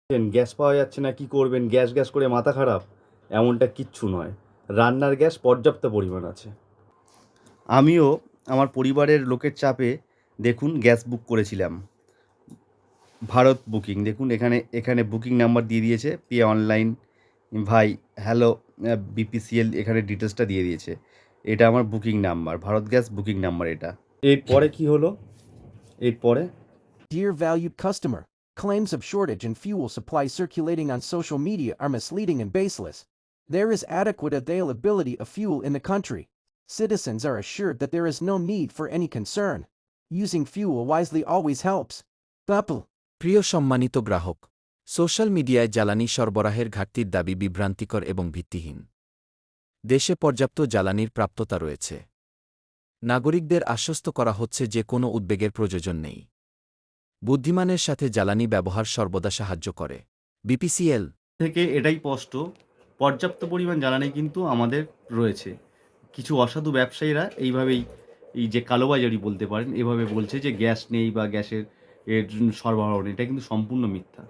Gas পাওয়া যাচ্ছে না, কি করবেন, গ্যাস গ্যাস করে মাথা খারাপ, এমনটা কিচ্ছু নয়। রান্নার গ্যাস পর্যাপ্ত পরিমাণ আছে। আমিও আমার পরিবারের লোকের চাপে দেখুন গ্যাস বুক করেছিলাম। ভারত বুকিং, দেখুন এখানে এখানে বুকিং নাম্বার দিয়ে দিয়েছে, পে অনলাইন। ভাই, হ্যালো, বিপিসিএল এখানে ডিটেলসটা দিয়ে দিয়েছে। এটা আমার booking number, Bharat gas booking number এটা। এরপরে কি হলো? এরপরে Dear valued customer, claims of shortage in fuel supply circulating on social media are misleading and baseless. There is adequate availability of fuel in the country. Citizens are assured that there is no need for any concern. Using fuel wisely always helps. Apple. প্রিয় সম্মানিত গ্রাহক, social মিডিয়ায় জ্বালানি সরবরাহের ঘাটতির দাবি বিভ্রান্তিকর এবং ভিত্তিহীন। দেশে পর্যাপ্ত জ্বালানির প্রাপ্যতা রয়েছে। নাগরিকদের আশ্বস্ত করা হচ্ছে যে কোনো উদ্বেগের প্রয়োজন নেই। বুদ্ধিমানের সাথে জ্বালানি ব্যবহার সর্বদা সাহায্য করে। বিপিসিএল থেকে এটাই স্পষ্ট, পর্যাপ্ত পরিমাণ জ্বালানি কিন্তু আমাদের রয়েছে। কিছু অসাধু ব্যবসায়ীরা এইভাবেই, এই যে কালোবাজারি বলতে পারেন, এভাবে বলছে যে গ্যাস নেই বা গ্যাসের সরবরাহ নেই। এটা কিন্তু সম্পূর্ণ মিথ্যা।